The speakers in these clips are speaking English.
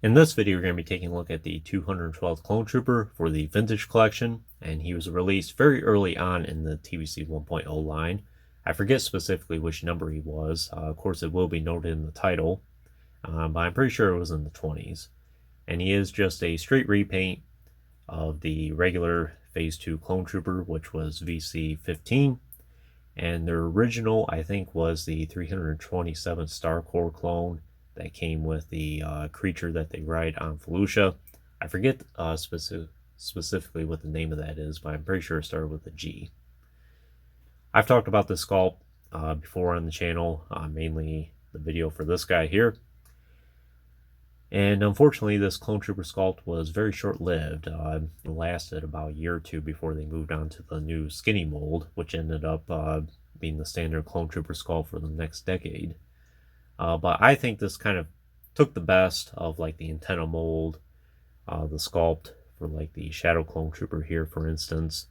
In this video, we're going to be taking a look at the 212th Clone Trooper for the Vintage Collection, and he was released very early on in the TVC 1.0 line. I forget specifically which number he was. Of course, it will be noted in the title, but I'm pretty sure it was in the 20s. And he is just a straight repaint of the regular Phase 2 Clone Trooper, which was VC-15. And their original, I think, was the 327 Star Core clone that came with the creature that they ride on Felucia. I forget specifically what the name of that is, but I'm pretty sure it started with a G. I've talked about this sculpt before on the channel, mainly the video for this guy here. And unfortunately, this Clone Trooper sculpt was very short-lived. It lasted about a year or two before they moved on to the new skinny mold, which ended up being the standard Clone Trooper sculpt for the next decade. But I think this kind of took the best of like the antenna mold, the sculpt for like the Shadow Clone Trooper here, for instance,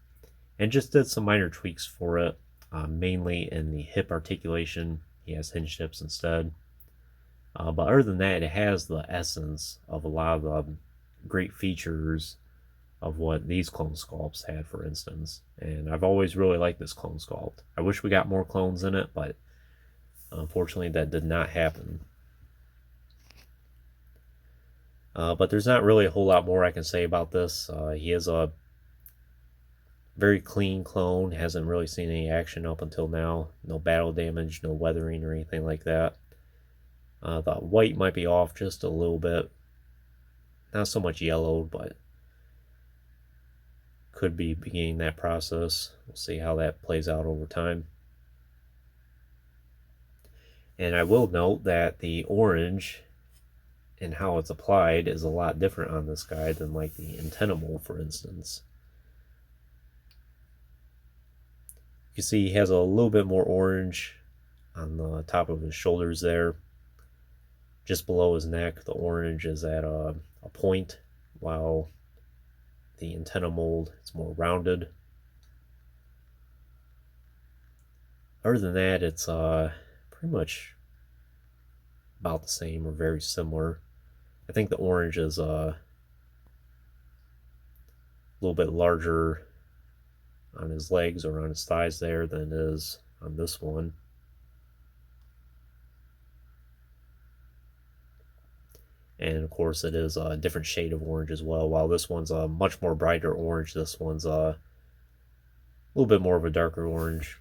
and just did some minor tweaks for it, mainly in the hip articulation. He has hinge hips instead. But other than that, it has the essence of a lot of the great features of what these clone sculpts had, for instance. And I've always really liked this clone sculpt. I wish we got more clones in it, but unfortunately that did not happen. But there's not really a whole lot more I can say about this. He is a very clean clone. Hasn't really seen any action up until now. No battle damage, no weathering or anything like that. The white might be off just a little bit. Not so much yellowed, but could be beginning that process. We'll see how that plays out over time. And I will note that the orange and how it's applied is a lot different on this guy than like the antenna mold, for instance. You see he has a little bit more orange on the top of his shoulders there. Just below his neck, the orange is at a point, while the antenna mold is more rounded. Other than that, it's pretty much about the same or very similar. I think the orange is a little bit larger on his legs or on his thighs there than it is on this one. And of course it is a different shade of orange as well. While this one's a much more brighter orange, this one's a little bit more of a darker orange.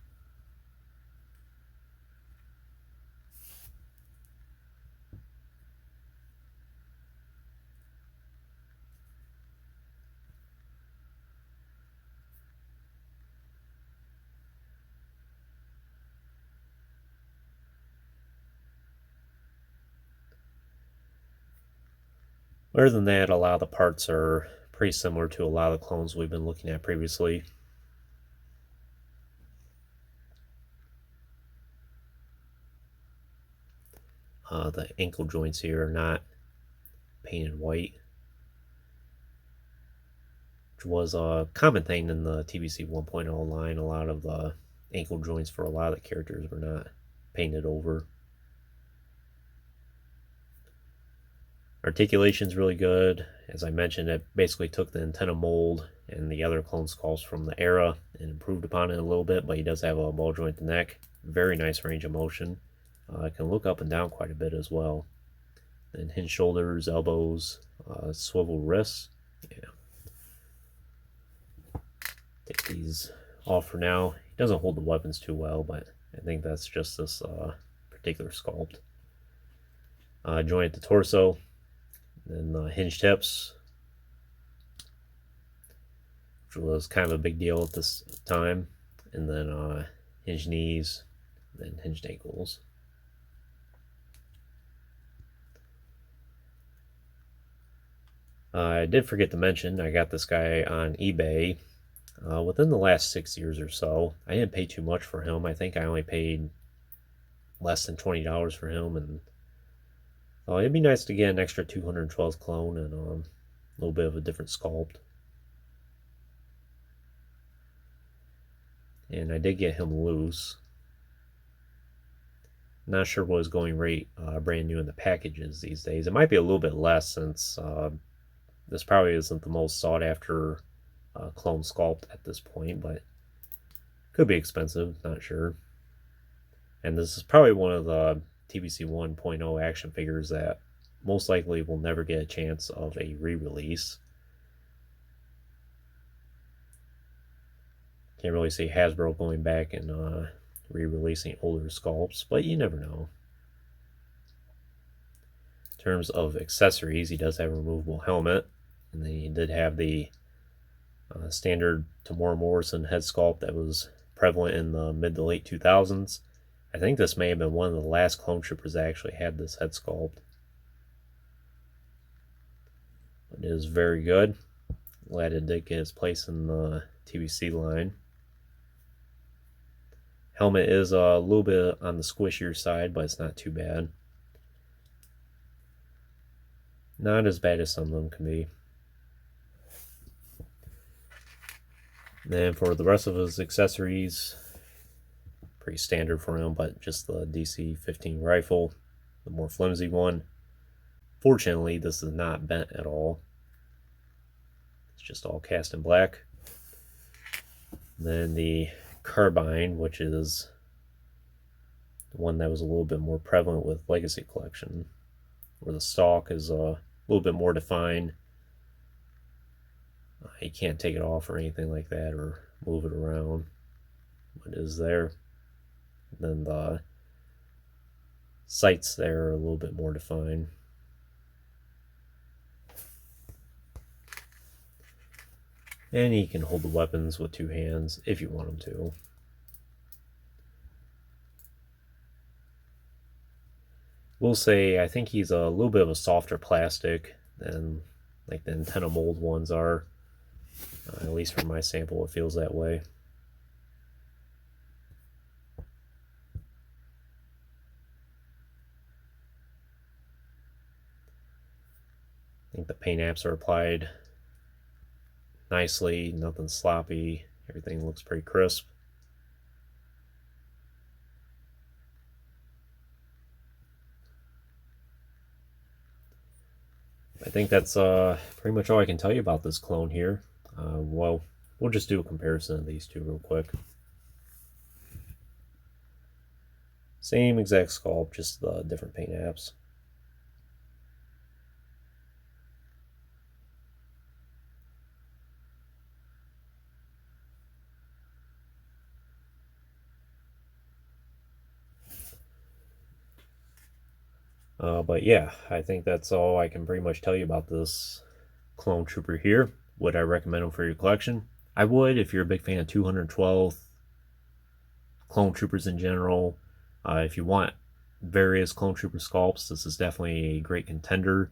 Other than that, a lot of the parts are pretty similar to a lot of the clones we've been looking at previously. The ankle joints here are not painted white, which was a common thing in the TVC 1.0 line. A lot of the ankle joints for a lot of the characters were not painted over. Articulation's really good. As I mentioned, it basically took the antenna mold and the other clone sculpts from the era and improved upon it a little bit, but he does have a ball joint neck. Very nice range of motion. Can look up and down quite a bit as well. And hinge shoulders, elbows, swivel wrists. Yeah. Take these off for now. He doesn't hold the weapons too well, but I think that's just this particular sculpt. Joint at the torso. Then hinged hips, which was kind of a big deal at this time, and then hinged knees, then hinged ankles. I did forget to mention, I got this guy on eBay within the last 6 years or so. I didn't pay too much for him. I think I only paid less than $20 for him, and it'd be nice to get an extra 212th clone and a little bit of a different sculpt. And I did get him loose. Not sure what his going rate brand new in the packages these days. It might be a little bit less since this probably isn't the most sought after clone sculpt at this point, but could be expensive, not sure. And this is probably one of the TBC 1.0 action figures that most likely will never get a chance of a re-release. Can't really see Hasbro going back and re-releasing older sculpts, but you never know. In terms of accessories, he does have a removable helmet, and then he did have the standard Tamora Morrison head sculpt that was prevalent in the mid to late 2000s. I think this may have been one of the last clone troopers that actually had this head sculpt. It is very good. Glad it did get its place in the TBC line. Helmet is a little bit on the squishier side, but it's not too bad. Not as bad as some of them can be. Then for the rest of his accessories, pretty standard for him, but just the DC-15 rifle, the more flimsy one. Fortunately, this is not bent at all. It's just all cast in black. Then the carbine, which is the one that was a little bit more prevalent with Legacy Collection, where the stock is a little bit more defined. You can't take it off or anything like that or move it around. It is there. And then the sights there are a little bit more defined. And he can hold the weapons with two hands if you want him to. We'll say I think he's a little bit of a softer plastic than like the antenna mold ones are. At least for my sample, it feels that way. I think the paint apps are applied nicely, nothing sloppy, everything looks pretty crisp. I think that's pretty much all I can tell you about this clone here. Well, we'll just do a comparison of these two real quick. Same exact sculpt, just the different paint apps. But yeah, I think that's all I can pretty much tell you about this clone trooper here. Would I recommend them for your collection? I would if you're a big fan of 212 clone troopers in general. If you want various clone trooper sculpts, this is definitely a great contender.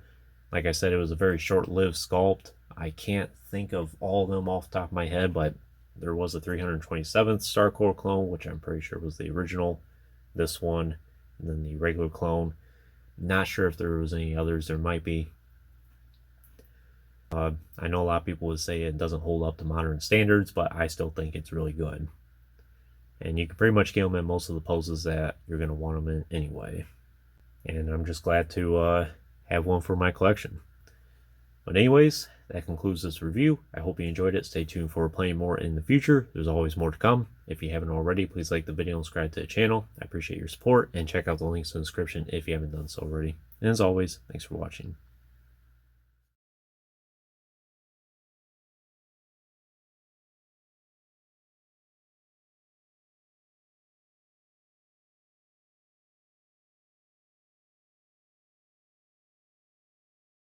Like I said, it was a very short-lived sculpt. I can't think of all of them off the top of my head, but there was a 327th Star Corps clone, which I'm pretty sure was the original. This one, and then the regular clone. Not sure if there was any others. There might be. I know a lot of people would say it doesn't hold up to modern standards, but I still think it's really good. And you can pretty much get them in most of the poses that you're going to want them in anyway. And I'm just glad to have one for my collection. But anyways, that concludes this review. I hope you enjoyed it. Stay tuned for plenty more in the future. There's always more to come. If you haven't already, please like the video and subscribe to the channel. I appreciate your support, and check out the links in the description if you haven't done so already. And as always, thanks for watching.